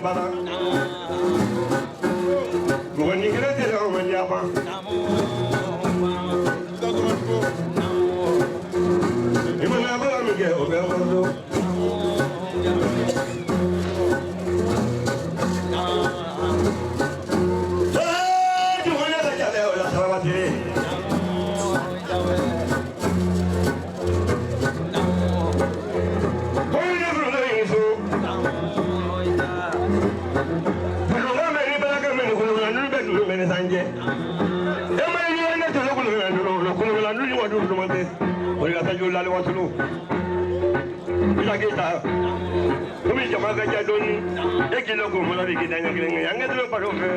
bara. Goni kira tele o manjapa. Imana bara mi ke o be mo. Kami jamaah kerja doni, ekilo kumula bikin tanya kira-kira yang itu pakai apa?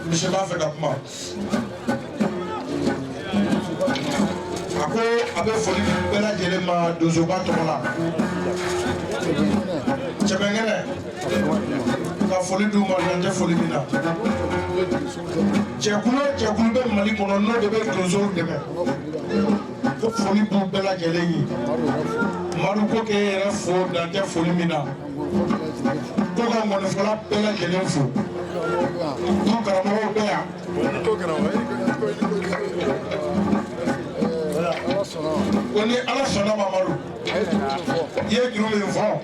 Monsieur m'a fait d'apprendre. Ako abe foli bela jele ma dozo ba to la. Chebengene. Ka foli du ma nje foli mina. Chekulo be mali kono no de be dozo de me. Ko foli bu bela jele yi. Maru ko ke era fo nje foli mina. Ko ka ngone fola bela jele fo. Ko karamo be ya. Ko karamo Oni ala sona mamaru. Ye juru mi fo.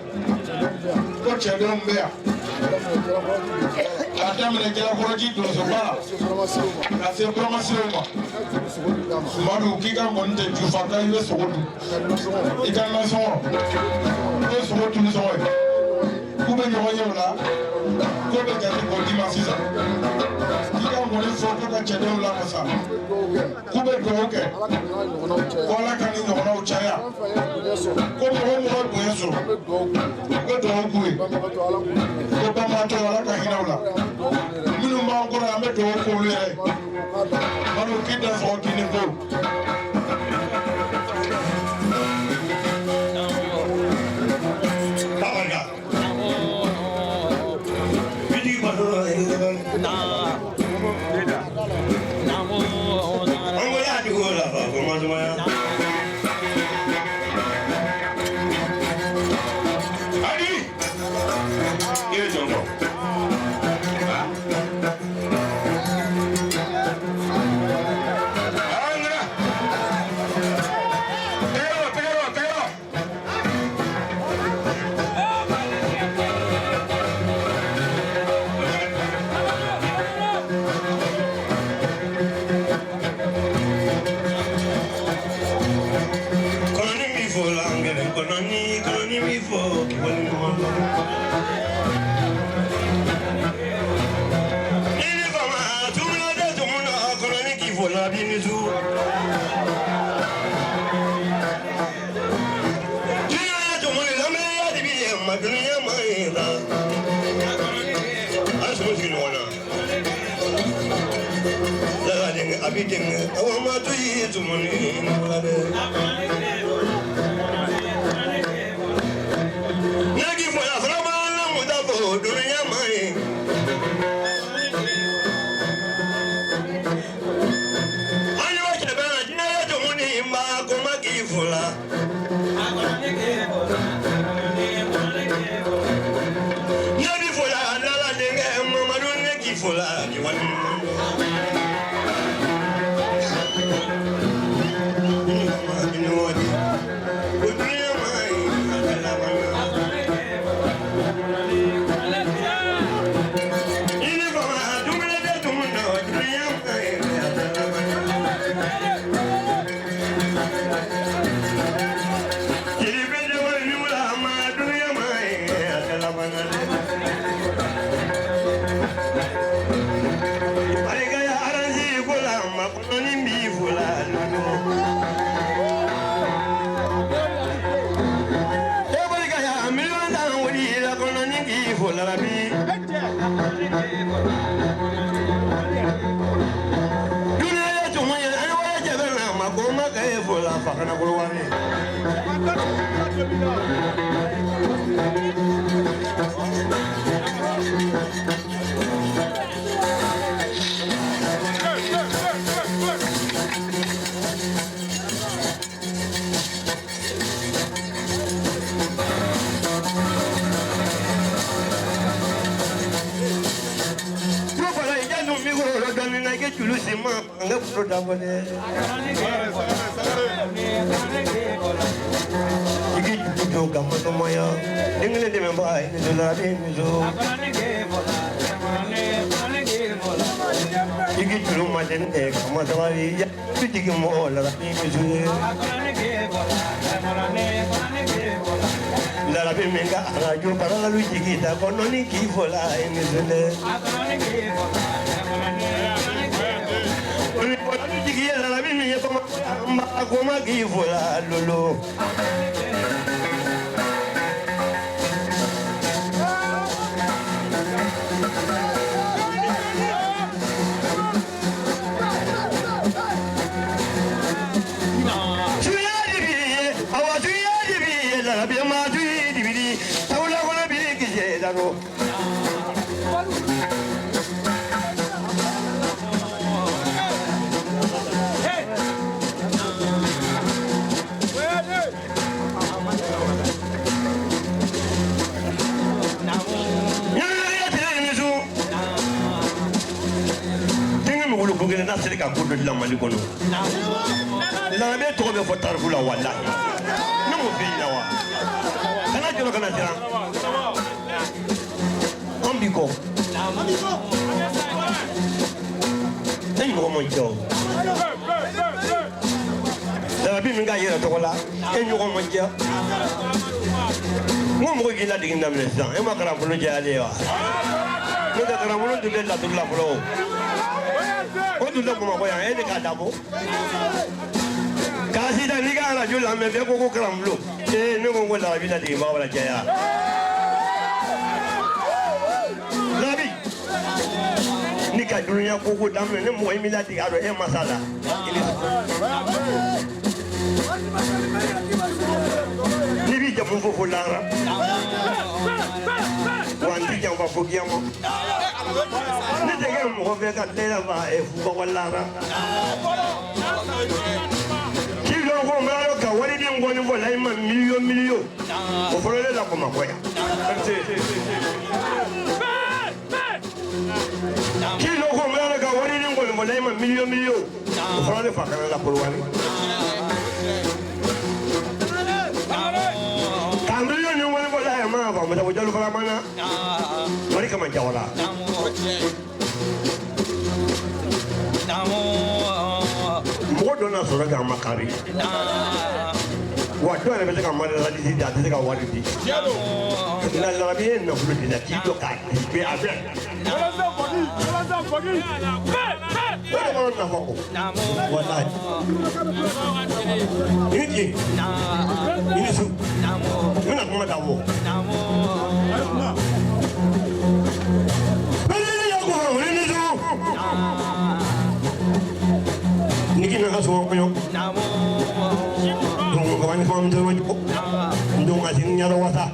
Ko chede mbe ya. Adam ne jela ko ji do so bala. Ka se promotion ma. Maru ki ka mon te ju fa ka yo so ko. Ika na so. Ko so ko tu so. Ku be nyo yo la. Ko be ja ko di ma sisa. Ki ka mon so ko ka chede la ko sa. Ku be do ke. Kola kani nyɔgɔnna o caya ko mɔgɔ mɔgɔ bonya sɔrɔ u bɛ dugawu k'u ye ko bamamatɔ ala ka hinɛ u la minnu b'an kɔrɔ an bɛ dugawu k'olu yɛrɛ ye bari k'i da sɔgɔ k'i ni ko babarika bitigi bato an ko y'a dugu la fa ko ma sumaya Abiding, our mother is money. Nagi for a Framana without doing your money. I know what the band, no money in Marcomaki Fula. Nagi for another thing, Mamma Nagi Fula, you want. larabi dunia ya cuma ya aywa jabana magoma kae fola fakana kulwani Julu sima anggap produk boleh. Jadi julu kamu tu maya, dengan dia membaik ni jual dia ni jual. Jadi julu macam ni, kamu sawari, tu jadi mau lah ni jual. Larabi menga raju para lalu kita kono ni kifola ini jual. Aku magi vola lulu. Nasir ka kudu la mali kono la be to be fotar fula wallahi namu fi lawa kana jolo kana jira ambiko ay mo mo jo la bi minga yera to la ay mo mo jo mo mo gila digin nam le san e ma kara fulu jale wa ko da kara mo de la to la fulu tu lo como voy a ir cada bo casi da liga la yo la me veo con cramlo no con la vida de va la ya labi ni ka dunia ko ko dam ne mo mi la di aro e masala ni bi jamu fo lara wandi jam fa fo giamo ni te ke mo ve ka tela va e fu ko lara ki lo ko ma lo ka wari di ngoni vo lai ma million o fo le la ko ma ko ya ki lo ko ma lo ka wari di ngoni vo lai ma million o fo le fa kana la ko wani kambiyo ni ngoni vo lai ma ba mo da wo jalu fara mana mari kama jawala mɔgɔ dɔ na sɔrɔ k'a makari wa dɔ yɛrɛ bɛ se ka mari la di a tɛ se ka wari di nka larabi ye nafolo di la k'i jɔ k'a di bɛ a bɛ o de b'anw nafa kɔ walayi i ni ce i ni su n bɛna kuma ta fɔ niki na kaso ko yo donc ko wani fam do ko donc asin nyaro wata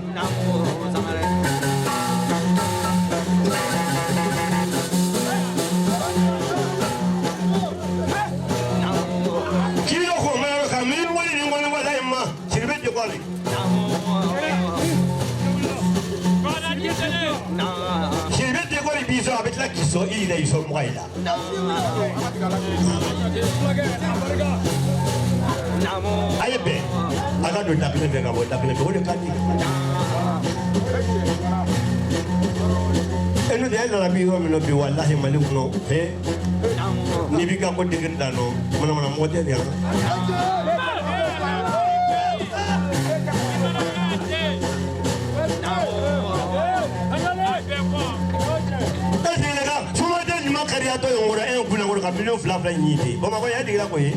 kilo ko ma ka min wani ni wani wala imma sirbe de ko ali sirbe de ko biso avec la kiso il est sur moi là aye be aga do tapine be ka bo tapine be o de kati eno de la bi o mi no bi wallahi malik no he ni bi ka ko digirda no mana model ya to ngora en kuna ngora ka million fla fla nyite bo ma ko ya digira ko yi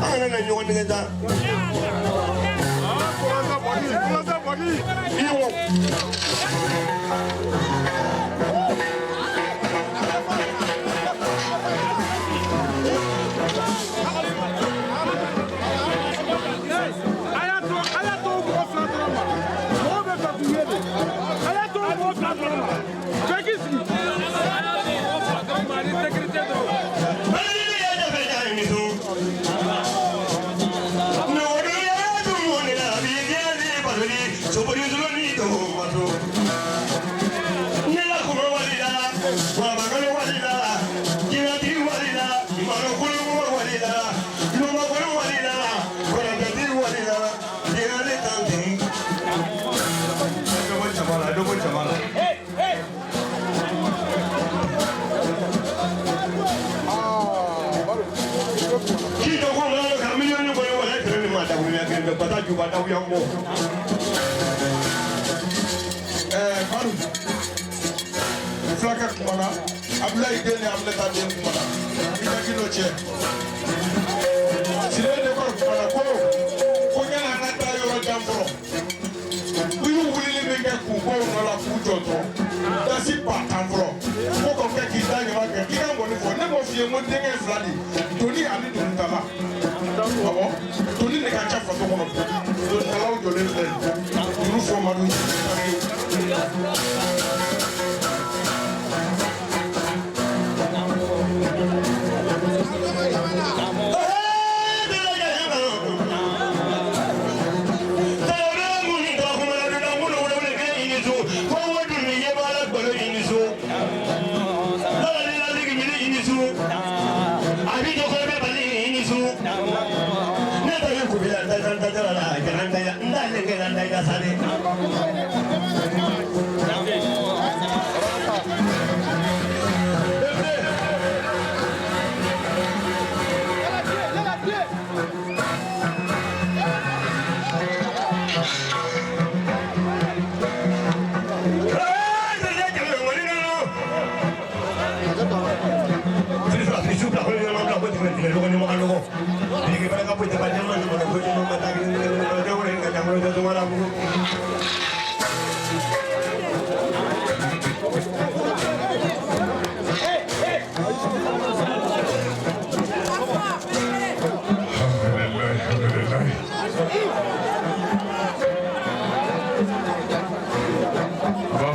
ana na nyogo ndinga za Maru Flaka kumana Abdoulaye Dene Aminata Den kumana ina kilo che Sire de ko kumana ko nyana na ta yoro jamforo Uyu wulili minge ku ko no la ku joto Da si pa tamforo ko ko ke ki da nyama ke ki ngo ni fo ne mo fie mo denge fladi Toni ali don tala Abo Toni ne ka cha foto ko no don tala o jole le Duru fo ma do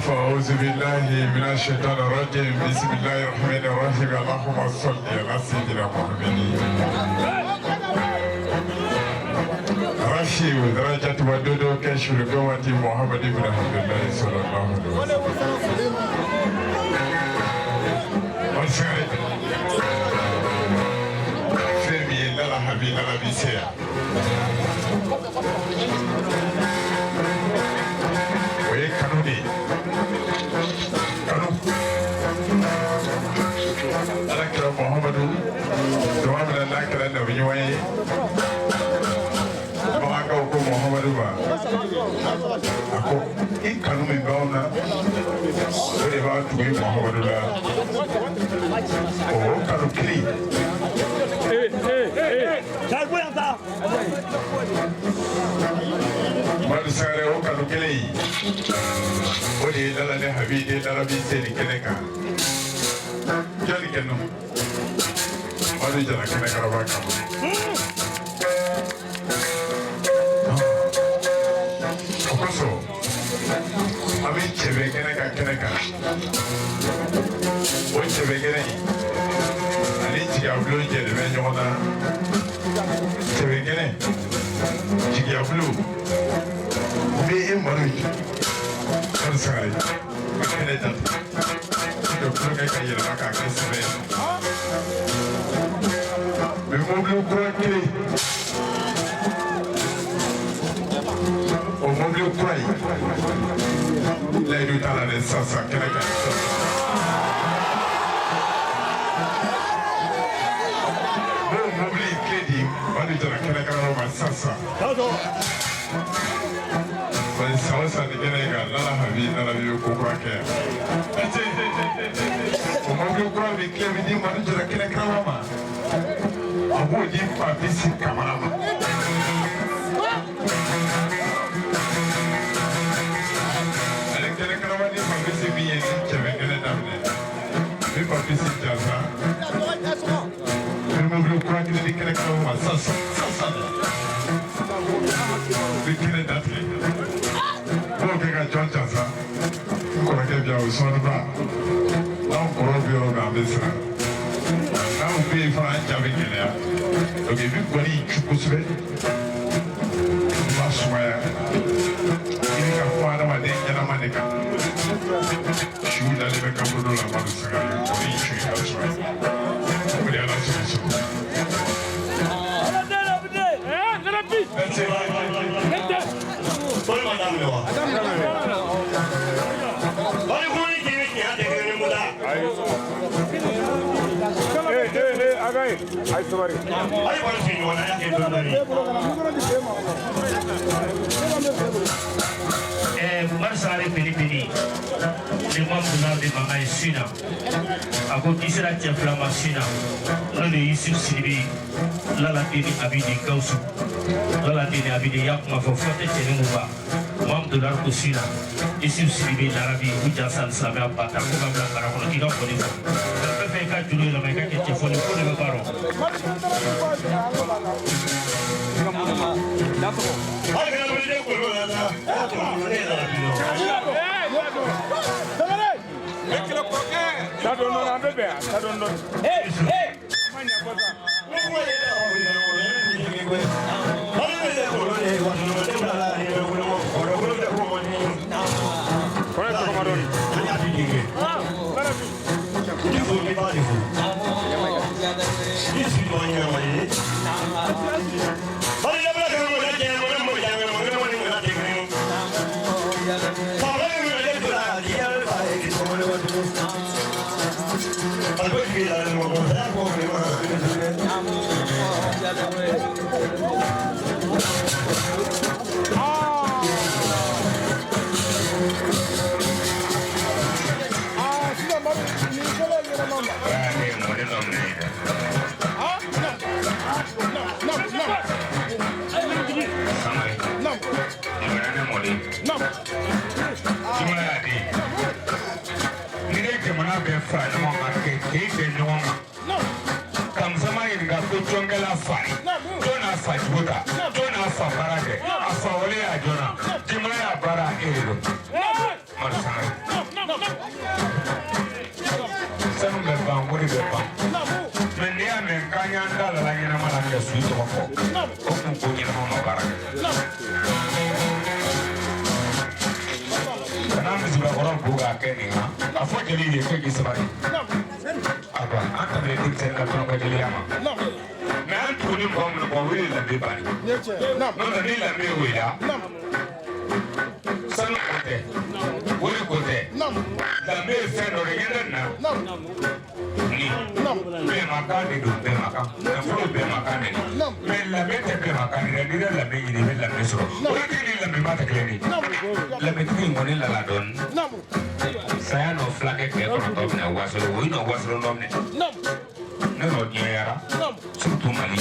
أعوذ بالله من الشيطان الرجيم بسم الله الرحمن الرحيم اللهم صل على سيدنا محمد رشي ودرجة ودودو كشف القوة محمد بن عبد الله صلى الله عليه وسلم فمي للا حبيب للا بيسيا وي كانوني Alakira Muhammadu doa bila alakira Nabi Wai Maka uko Muhammadu ba Ako ikanu mibawna Ode ba tuwe Muhammadu la Oh kanu kili Charpo yanta Madu sare o kanu kili Ode lala ne habide lala bi seri keneka Jali kenu Madu jala keneka rabaka Okoso Ami chebe keneka O chebe keneki Ani chiga blu jere me nyona Chebe kene Chiga blu Me e maru Kan sare Kene jati Kene blu ke yele maka kesebe Me mo blu kura kiri O mo blu kura Laidu tala de sasa keneka Mobili kredi wani jara keneka roma sasa Wani salsa ni keneka lala habi lala biyo kukura ke O mobili kura bi kredi di wani jara keneka roma Abo di pa bisi kamarama mobile courage de kele ka wa sasa de kele date ko ke ka choncha sa ko ke bia o so ba na ko ro bi o ga besra na o bi fa ja be kele ya o ke bi ko ni chuku sbe ma swaya ini ka fa da ma de ya ma de ka shu da le ka bo la ma sa ga ko ni chu ka swaya ko ya na so Marsare Pilipini, le membres de Manga Sina, à côté de la Tiaflama Sina, là le Yusuf Silibi, là la Tini Abidi Kausu, là la Tini Abidi Yakma Fofote Tenemuba, membre de l'Arco Sina, Yusuf Silibi, l'Arabie, Oujansan Samia Bata, Koumabla Karakono, qui n'ont pas de vous. Le peuple est capturé, le mec qui est folle, pour le baron. Saya no flake ke ko to na wasolo wo no wasolo no ne no no nyera surtout mali